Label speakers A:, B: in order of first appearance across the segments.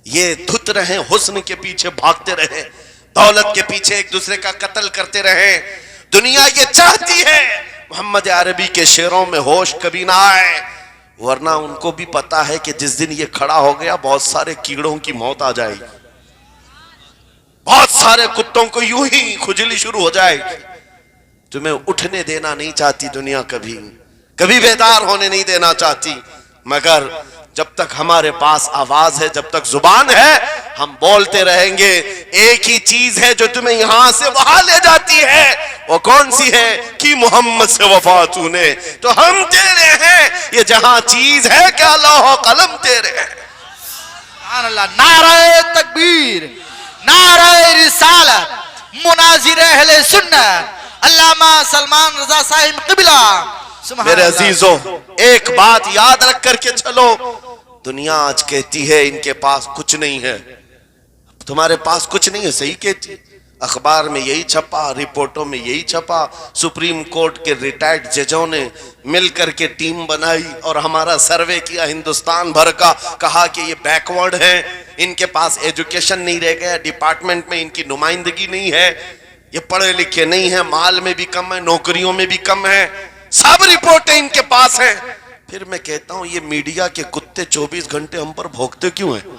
A: یہ دھت رہے حسن کے پیچھے بھاگتے رہے, دولت کے پیچھے ایک دوسرے کا قتل کرتے رہے. دنیا یہ چاہتی ہے محمد عربی کے شعروں میں ہوش کبھی نہ آئے, ورنہ ان کو بھی پتا ہے کہ جس دن یہ کھڑا ہو گیا بہت سارے کیڑوں کی موت آ جائے گی, بہت سارے کتوں کو یوں ہی کھجلی شروع ہو جائے گی. تمہیں اٹھنے دینا نہیں چاہتی دنیا, کبھی کبھی بیدار ہونے نہیں دینا چاہتی, مگر جب تک ہمارے پاس آواز ہے, جب تک زبان ہے, ہم بولتے رہیں گے. ایک ہی چیز ہے جو تمہیں یہاں سے وہاں لے جاتی ہے, وہ کون سی ہے؟ کہ محمد سے وفا تو نے, تو ہم تیرے ہیں. یہ جہاں چیز ہے کیا لوح و قلم تیرے ہیں.
B: سبحان اللہ. نعرہ تکبیر, نعرہ رسالت, مناظر اہل سنت علامہ سلمان رضا صاحب قبلہ.
A: میرے عزیزوں, ایک بات یاد رکھ کر کے چلو, دنیا آج کہتی ہے ان کے پاس کچھ نہیں ہے. تمہارے پاس کچھ نہیں ہے, صحیح کہتی, اخبار میں یہی چھپا, رپورٹوں میں یہی چھپا. سپریم کورٹ کے ریٹائرڈ ججوں نے مل کر کے ٹیم بنائی اور ہمارا سروے کیا ہندوستان بھر کا, کہا کہ یہ بیکورڈ ہیں, ان کے پاس ایجوکیشن نہیں رہ گیا, ڈپارٹمنٹ میں ان کی نمائندگی نہیں ہے, یہ پڑھے لکھے نہیں ہیں, مال میں بھی کم ہے, نوکریوں میں بھی کم ہے, سب رپورٹیں ان کے پاس ہیں. پھر میں کہتا ہوں یہ میڈیا کے کتے 24 گھنٹے ہم پر بھونکتے کیوں ہیں؟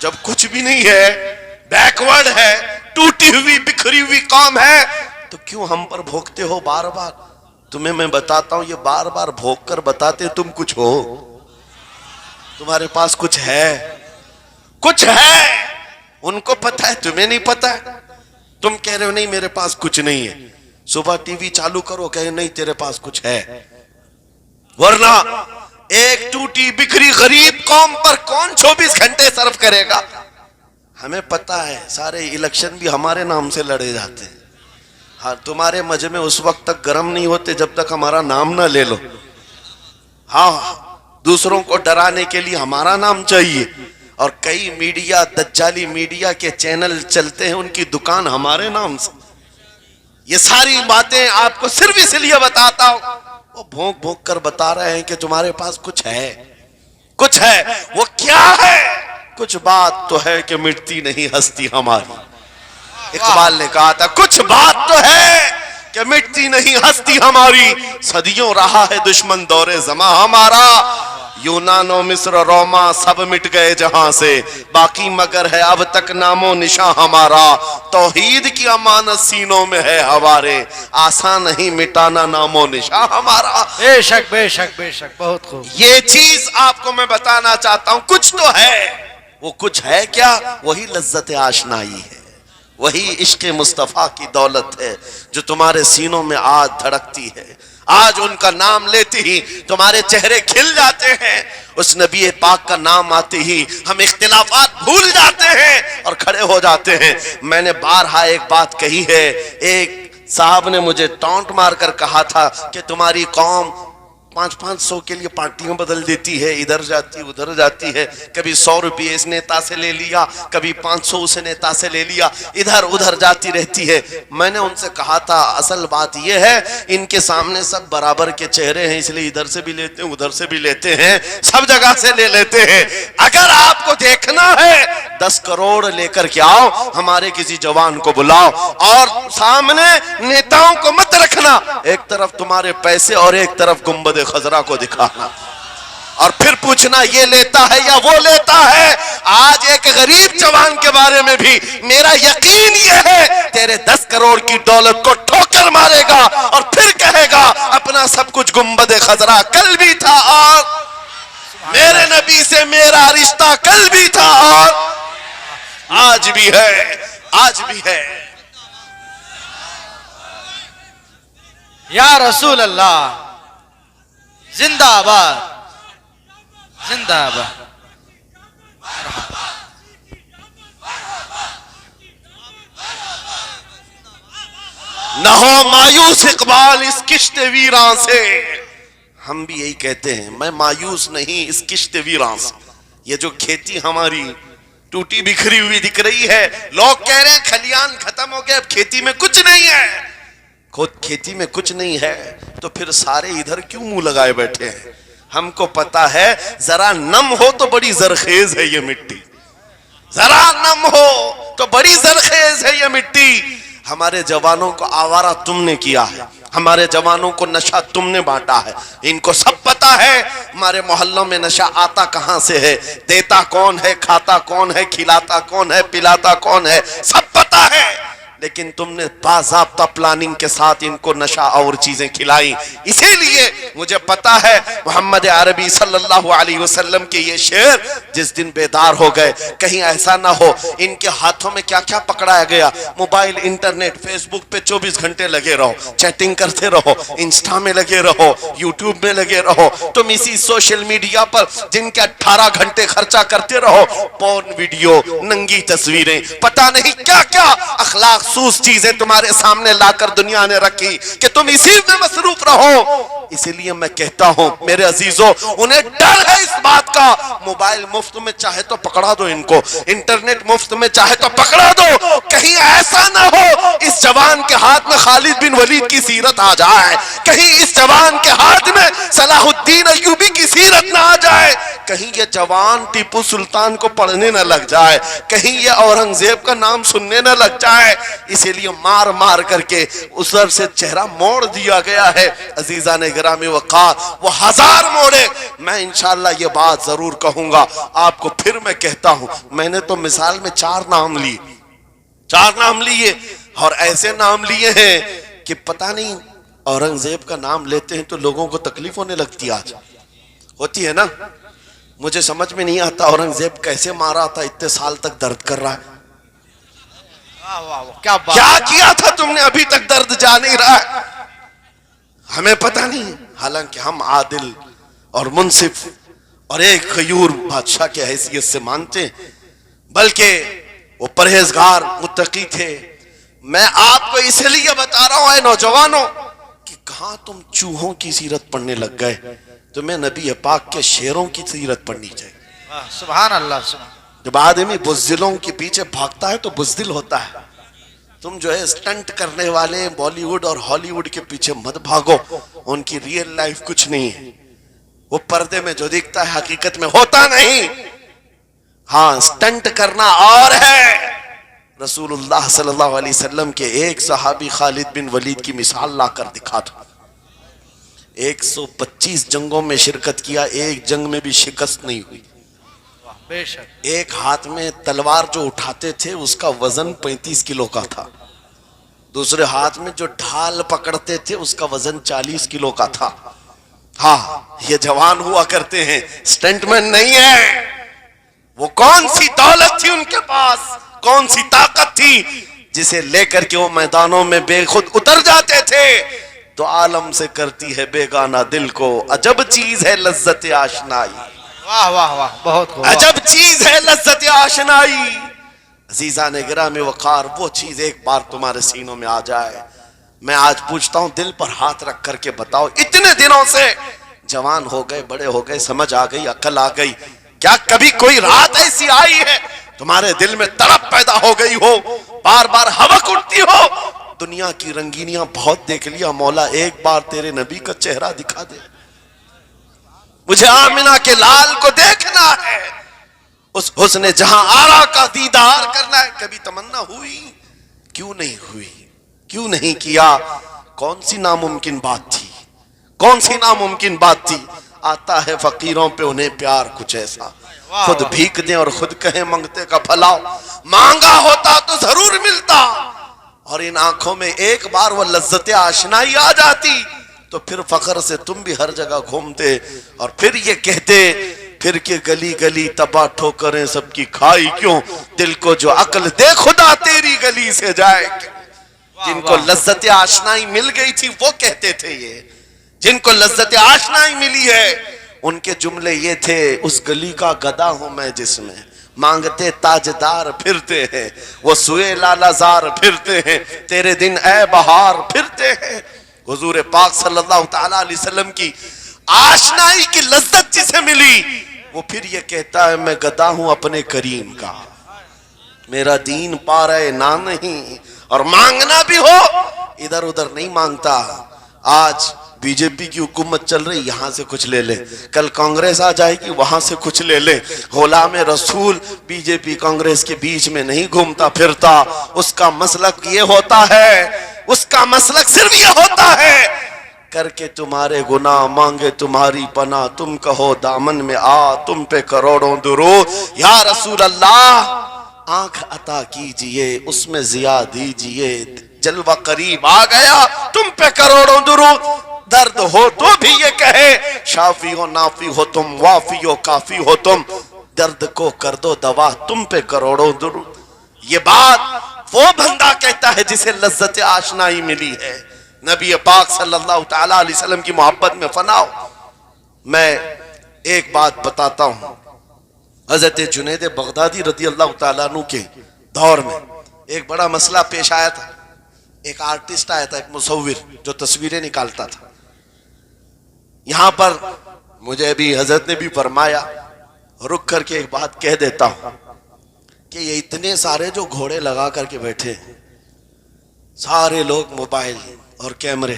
A: جب کچھ بھی نہیں ہے, بیکورڈ ہے, ٹوٹی ہوئی بکھری ہوئی قوم ہے, تو کیوں ہم پر بھونکتے ہو بار بار؟ تمہیں میں بتاتا ہوں, یہ بار بار بھونک کر بتاتے تم کچھ ہو, تمہارے پاس کچھ ہے, کچھ ہے. ان کو پتہ ہے, تمہیں نہیں پتہ ہے. تم کہہ رہے ہو نہیں میرے پاس کچھ نہیں ہے, صبح ٹی وی چالو کرو, کہے نہیں تیرے پاس کچھ ہے. ورنہ ایک ٹوٹی بکھری غریب قوم پر کون 24 گھنٹے صرف کرے گا؟ ہمیں پتہ ہے سارے الیکشن بھی ہمارے نام سے لڑے جاتے ہیں. ہاں, تمہارے مجمع اس وقت تک گرم نہیں ہوتے جب تک ہمارا نام نہ لے لو. ہاں, دوسروں کو ڈرانے کے لیے ہمارا نام چاہیے, اور کئی میڈیا, دجالی میڈیا کے چینل چلتے ہیں, ان کی دکان ہمارے نام سے. یہ ساری باتیں آپ کو صرف اس لیے بتاتا ہوں, وہ بھونک بھونک کر بتا رہے ہیں کہ تمہارے پاس کچھ ہے, کچھ ہے. وہ کیا ہے؟ کچھ بات تو ہے کہ مٹتی نہیں ہستی ہماری. اقبال نے کہا تھا کچھ بات تو ہے کہ مٹتی نہیں ہستی ہماری, صدیوں رہا ہے دشمن دور زماں ہمارا. یونان و مصر روما سب مٹ گئے جہاں سے, باقی مگر ہے اب تک نام و نشاں ہمارا. توحید کی امانت سینوں میں ہے ہمارے, آسان نہیں مٹانا نام و نشاں ہمارا.
B: بے شک بے شک بے شک, بہت خوب.
A: یہ چیز آپ کو میں بتانا چاہتا ہوں, کچھ تو ہے. وہ کچھ ہے کیا؟ وہی لذت آشنائی ہے, وہی عشق مصطفیٰ کی دولت ہے جو تمہارے سینوں میں آج دھڑکتی ہے. آج ان کا نام لیتے ہی تمہارے چہرے کھل جاتے ہیں, اس نبی پاک کا نام آتے ہی ہم اختلافات بھول جاتے ہیں اور کھڑے ہو جاتے ہیں. میں نے بارہا ایک بات کہی ہے, ایک صاحب نے مجھے ٹونٹ مار کر کہا تھا کہ تمہاری قوم 500 کے لیے پارٹیاں بدل دیتی ہے, ادھر جاتی ادھر جاتی ہے, کبھی 100 روپے اس نیتا سے لے لیا, کبھی 500 اس نیتا سے لے لیا, ادھر ادھر جاتی رہتی ہے. میں نے ان سے کہا تھا اصل بات یہ ہے ان کے سامنے سب برابر کے چہرے ہیں, اس لیے ادھر سے بھی لیتے ہیں ادھر سے بھی لیتے ہیں, سب جگہ سے لے لیتے ہیں. اگر آپ کو دیکھنا ہے 10 کروڑ لے کر کے آؤ, ہمارے کسی جوان کو بلاؤ, اور سامنے نیتاؤں کو مت رکھنا, ایک طرف تمہارے پیسے اور ایک طرف گنبد خضرا کو دکھانا, اور پھر پوچھنا یہ لیتا ہے یا وہ لیتا ہے. آج ایک غریب جوان کے بارے میں بھی میرا یقین یہ ہے تیرے 10 کروڑ کی دولت کو ٹھوکر مارے گا اور پھر کہے گا اپنا سب کچھ گنبد خضرا کل بھی تھا, اور میرے نبی سے میرا رشتہ کل بھی تھا اور آج بھی ہے, آج بھی ہے.
B: یا رسول اللہ, زندہ آباد, زندہ آباد.
A: نہ ہو مایوس اقبال اس کشت ویراں سے. ہم بھی یہی کہتے ہیں, میں مایوس نہیں اس کشت ویراں سے. یہ جو کھیتی ہماری ٹوٹی بکھری ہوئی دکھ رہی ہے, لوگ کہہ رہے ہیں کھلیان ختم ہو گئے, اب کھیتی میں کچھ نہیں ہے. خود کھیتی میں کچھ نہیں ہے تو پھر سارے ادھر کیوں منہ لگائے بیٹھے ہیں؟ ہم کو پتا ہے ذرا نم ہو تو بڑی زرخیز ہے یہ مٹی، ذرا نم ہو تو بڑی زرخیز ہے یہ مٹی. ہمارے جوانوں کو آوارہ تم نے کیا ہے، ہمارے جوانوں کو نشہ تم نے بانٹا ہے. ان کو سب پتا ہے ہمارے محلوں میں نشہ آتا کہاں سے ہے، دیتا کون ہے، کھاتا کون ہے، کھلاتا کون ہے، پلاتا کون ہے، سب پتا ہے. لیکن تم نے باضابطہ پلاننگ کے ساتھ ان کو نشہ اور چیزیں کھلائیں. اسی لیے مجھے پتا ہے محمد عربی صلی اللہ علیہ وسلم کے یہ شعر جس دن بیدار ہو گئے، کہیں ایسا نہ ہو ان کے ہاتھوں میں کیا کیا پکڑایا گیا. موبائل، انٹرنیٹ، فیس بک پہ 24 گھنٹے لگے رہو، چیٹنگ کرتے رہو، انسٹا میں لگے رہو، یوٹیوب میں لگے رہو. تم اسی سوشل میڈیا پر جن کے 18 گھنٹے خرچہ کرتے رہو، پورن ویڈیو، ننگی تصویریں، پتہ نہیں کیا کیا اخلاق سوس چیزیں تمہارے سامنے لا کر دنیا نے رکھی کہ تم اسی میں مصروف رہو. اسی لیے میں کہتا ہوں میرے عزیزوں، انہیں ڈر ہے اس بات کا. موبائل مفت میں چاہے تو پکڑا دو ان کو، انٹرنیٹ مفت میں چاہے تو پکڑا دو. کہیں ایسا نہ ہو اس جوان کے ہاتھ میں خالد بن ولید کی سیرت آ جائے، کہیں اس جوان کے ہاتھ میں صلاح الدین ایوبی کی سیرت نہ آ جائے، کہیں یہ جوان ٹیپو سلطان کو پڑھنے نہ لگ جائے، کہیں یہ اورنگزیب کا نام سننے نہ لگ جائے. اسی لیے مار مار کر کے اس طرف سے چہرہ موڑ دیا گیا ہے. عزیزان گرامی وقار، وہ ہزار موڑے. میں انشاءاللہ یہ بات ضرور کہوں گا آپ کو. پھر میں کہتا ہوں، میں نے تو مثال میں 4 نام لیے، 4 نام لیے، اور ایسے نام لیے ہیں کہ پتہ نہیں اورنگزیب کا نام لیتے ہیں تو لوگوں کو تکلیف ہونے لگتی. آج ہوتی ہے نا. مجھے سمجھ میں نہیں آتا اورنگزیب کیسے مارا تھا، اتنے سال تک درد کر رہا ہے. کیا کیا تھا تم نے، ابھی تک درد جا نہیں رہا ہے. ہمیں پتہ نہیں، حالانکہ ہم عادل اور منصف اور ایک غیور بادشاہ کی حیثیت سے مانتے ہیں، بلکہ وہ پرہیزگار متقی تھے. میں آپ کو اس لیے بتا رہا ہوں اے نوجوانوں کہ کہاں تم چوہوں کی سیرت پڑھنے لگ گئے. تمہیں نبی پاک کے شیروں کی سیرت پڑھنی چاہیے.
B: سبحان اللہ. سبحان.
A: جب آدمی بزدلوں کے پیچھے بھاگتا ہے تو بزدل ہوتا ہے. تم جو ہے سٹنٹ کرنے والے بالی ووڈ اور ہالی ووڈ کے پیچھے مت بھاگو، ان کی ریئل لائف کچھ نہیں ہے. وہ پردے میں جو دکھتا ہے حقیقت میں ہوتا نہیں. ہاں، سٹنٹ کرنا اور ہے. رسول اللہ صلی اللہ علیہ وسلم کے ایک صحابی خالد بن ولید کی مثال لا کر دکھا تھا. 125 جنگوں میں شرکت کیا، ایک جنگ میں بھی شکست نہیں ہوئی.
B: بے شک.
A: ایک ہاتھ میں تلوار جو اٹھاتے تھے اس کا وزن 35 کلو کا تھا، دوسرے ہاتھ میں جو ڈھال پکڑتے تھے اس کا وزن 40 کلو کا تھا. ہاں، یہ جوان ہوا کرتے ہیں، سٹنٹ مین نہیں ہے. وہ کون سی دولت تھی ان کے پاس، کون سی طاقت تھی جسے لے کر کے وہ میدانوں میں بے خود اتر جاتے تھے. تو عالم سے کرتی ہے بیگانہ دل کو عجب چیز ہے لذت آشنائی.
B: واہ واہ واہ، بہت خوب.
A: عجب چیز ہے لذت آشنائی. عزیزان گرامی وقار، وہ چیز ایک بار تمہارے سینوں میں آ جائے. میں آج پوچھتا ہوں، دل پر ہاتھ رکھ کر کے بتاؤ، اتنے دنوں سے جوان ہو گئے، بڑے ہو گئے، سمجھ آ گئی، عقل آ گئی، کیا کبھی کوئی رات ایسی آئی ہے تمہارے دل میں تڑپ پیدا ہو گئی ہو، بار بار حوق اٹھتی ہو؟ دنیا کی رنگینیاں بہت دیکھ لیا، مولا ایک بار تیرے نبی کا چہرہ دکھا دے. مجھے آمنہ کے لال کو دیکھنا ہے، اس حسن جہاں آرا کا دیدار کرنا ہے. کبھی تمنا ہوئی؟ کیوں نہیں ہوئی؟ کیوں نہیں کیا؟ کون سی ناممکن بات تھی؟ کون سی ناممکن بات تھی؟ آتا ہے فقیروں پہ انہیں پیار کچھ ایسا، خود بھیک دیں اور خود کہیں منگتے کا بھلا. مانگا ہوتا تو ضرور ملتا، اور ان آنکھوں میں ایک بار وہ لذت آشنائی آ جاتی تو پھر فخر سے تم بھی ہر جگہ گھومتے اور پھر یہ کہتے پھر کہ گلی گلی تباہ ٹھوکریں سب کی کھائی کیوں، دل کو جو عقل دے خدا تیری گلی سے جائے کیوں. جن کو لذت آشنائی مل گئی تھی وہ کہتے تھے، یہ جن کو لذت آشنائی ملی ہے ان کے جملے یہ تھے، اس گلی کا گدا ہوں میں جس میں مانگتے تاجدار پھرتے ہیں، وہ سوئے لالا زار پھرتے ہیں، تیرے دن اے بہار پھرتے ہیں. حضور پاک صلی اللہ تعالیٰ علیہ وسلم کی آشنائی کی لذت جسے ملی وہ پھر یہ کہتا ہے میں گدا ہوں اپنے کریم کا، میرا دین پا رہے نہ نہیں، اور مانگنا بھی ہو ادھر ادھر نہیں مانگتا. آج بی جے پی کی حکومت چل رہی یہاں سے کچھ لے لیں, کل کانگریس آ جائے گی وہاں سے کچھ لے لیں. غلام رسول بی جے پی کانگریس کے بیچ میں نہیں گھومتا پھرتا, اس کا مسلک یہ ہوتا ہے, اس کا مسلک صرف یہ ہوتا ہے کر کے تمہارے گناہ مانگے تمہاری پناہ, تم کہو دامن میں آ تم پہ کروڑوں درود. یا رسول اللہ آنکھ عطا کیجئے اس میں ضیا دیجئے, جلوہ قریب آ گیا تم پہ کروڑوں درود. درد ہو تو بھی یہ کہے شافی ہو نافی ہو تم, وافی ہو کافی ہو تم, درد کو کر دو دوا تم پہ کروڑوں درود. یہ بات وہ بندہ کہتا ہے جسے لذت آشنائی ملی ہے نبی پاک صلی اللہ تعالی علیہ وسلم کی محبت میں فنا ہو. میں ایک بات بتاتا ہوں, حضرت جنید بغدادی رضی اللہ تعالیٰ عنہ کے دور میں ایک بڑا مسئلہ پیش آیا تھا. ایک آرٹسٹ آیا تھا, ایک مصور جو تصویریں نکالتا تھا. یہاں پر مجھے بھی حضرت نے بھی فرمایا, رک کر کے ایک بات کہہ دیتا ہوں کہ یہ اتنے سارے جو گھوڑے لگا کر کے بیٹھے ہیں, سارے لوگ موبائل اور کیمرے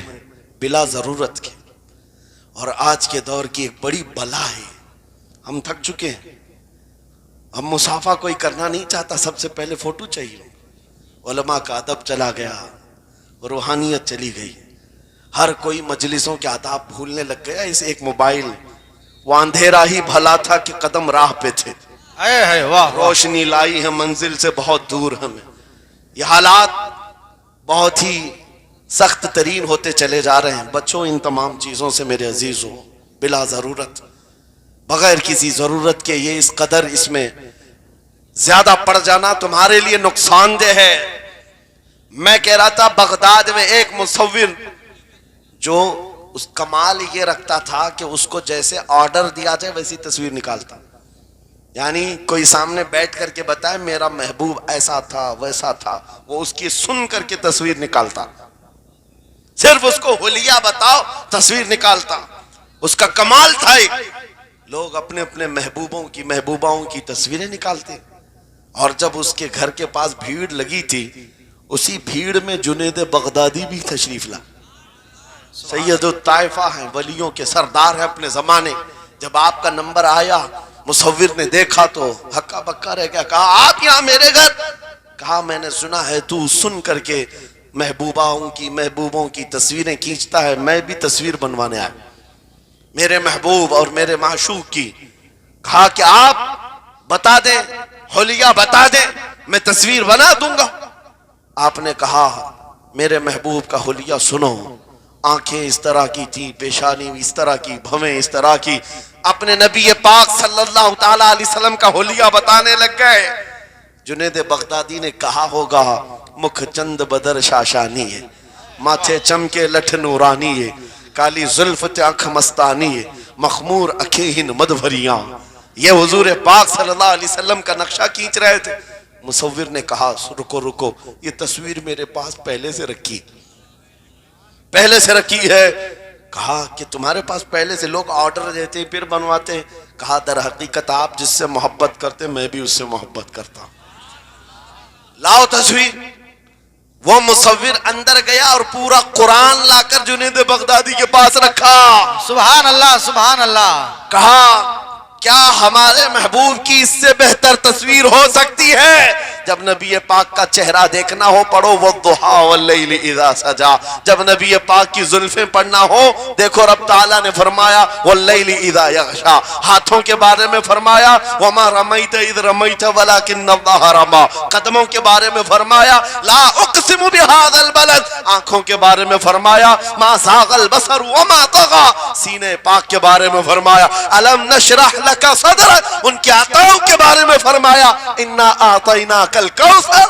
A: بلا ضرورت کے, اور آج کے دور کی ایک بڑی بلا ہے. ہم تھک چکے ہیں, ہم مصافحہ کوئی کرنا نہیں چاہتا, سب سے پہلے فوٹو چاہیے. علماء کا ادب چلا گیا, روحانیت چلی گئی, ہر کوئی مجلسوں کے آداب بھولنے لگ گیا. اس ایک موبائل, وہ اندھیرا ہی بھلا تھا کہ قدم راہ پہ تھے, روشنی لائی ہے منزل سے بہت دور ہمیں. یہ حالات بہت ہی سخت ترین ہوتے چلے جا رہے ہیں. بچوں ان تمام چیزوں سے میرے عزیزوں, بلا ضرورت بغیر کسی ضرورت کے یہ اس قدر اس میں زیادہ پڑ جانا تمہارے لیے نقصان دہ ہے. میں کہہ رہا تھا بغداد میں ایک مصور جو اس کمال یہ رکھتا تھا کہ اس کو جیسے آرڈر دیا جائے ویسی تصویر نکالتا. یعنی کوئی سامنے بیٹھ کر کے بتائے میرا محبوب ایسا تھا ویسا تھا, وہ اس کی سن کر کے تصویر نکالتا. صرف اس کو حلیہ بتاؤ تصویر نکالتا. اس کا کمال تھا. ایک لوگ اپنے اپنے محبوباؤں کی تصویریں نکالتے, اور جب اس کے گھر کے پاس بھیڑ لگی تھی اسی بھیڑ میں جنید بغدادی بھی تشریف لا. سید الطائفہ ہیں, ولیوں کے سردار ہیں اپنے زمانے. جب آپ کا نمبر آیا مصور نے دیکھا تو ہکا بکا رہ گیا. کہا آپ یہاں میرے گھر؟ کہا میں نے سنا ہے تو سن کر کے محبوبوں کی تصویریں کھینچتا ہے, میں بھی تصویر بنوانے آیا میرے محبوب اور میرے معشوق کی. کہا کہ آپ بتا دیں, حلیہ بتا دیں, میں تصویر بنا دوں گا. آپ نے کہا میرے محبوب کا حلیہ سنو, آنکھیں اس طرح کی تھی, پیشانی اس طرح کی, بھویں اس طرح کی. اپنے نبی پاک صلی اللہ تعالی علیہ وسلم کا حلیہ بتانے لگ گئے. جنید بغدادی نے کہا ہوگا مکھ چند بدر شاشانی ہے, ماتھے چمکے لٹھ نورانی ہے, کالی زلف آنکھ مستانی ہے, مخمور اکھیں مدبھریاں. یہ حضور پاک صلی اللہ علیہ وسلم کا نقشہ کھینچ رہے تھے. مصور نے کہا رکو, یہ تصویر میرے پاس پہلے سے رکھی ہے. کہا کہ تمہارے پاس پہلے سے لوگ آرڈر دیتے ہیں پھر بنواتے ہیں؟ کہا در حقیقت آپ جس سے محبت کرتے میں بھی اس سے محبت کرتا ہوں. لاؤ تصویر. وہ مصور اندر گیا اور پورا قرآن لا کر جنید بغدادی کے پاس رکھا.
B: سبحان اللہ سبحان اللہ.
A: کہا کیا ہمارے محبوب کی اس سے بہتر تصویر ہو سکتی ہے؟ جب نبی پاک کا چہرہ دیکھنا ہو پڑھو والضحیٰ واللیل اذا سجا. جب نبی پاک کی زلفیں پڑھنا ہو دیکھو رب تعالیٰ نے فرمایا واللیل اذا یغشا. ہاتھوں کے بارے میں فرمایا وما رمیت اذ رمیت ولکن اللہ رما. قدموں کے بارے میں فرمایا لا اقسم بہذا البلد. آنکھوں کے بارے میں فرمایا ما زاغ البصر وما طغى. سینے پاک کے بارے میں فرمایا الم نشرح لک صدرک. ان کے عطاؤں کے بارے میں فرمایا انا اعطیناک الکوثر.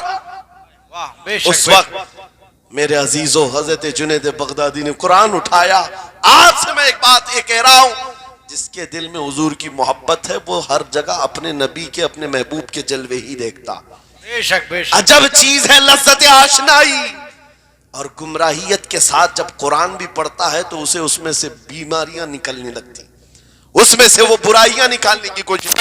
A: اس وقت میرے عزیزو حضرت جنید بغدادی نے قرآن اٹھایا. آپ سے میں ایک بات یہ کہہ رہا ہوں, جس کے دل میں حضور کی محبت ہے وہ ہر جگہ اپنے نبی کے اپنے محبوب کے جلوے ہی دیکھتا.
B: بے شک بے شک.
A: عجب چیز ہے لذت آشنائی. اور گمراہیت کے ساتھ جب قرآن بھی پڑھتا ہے تو اسے اس میں سے بیماریاں نکلنے لگتی, اس میں سے وہ برائیاں نکالنے کی کوشش.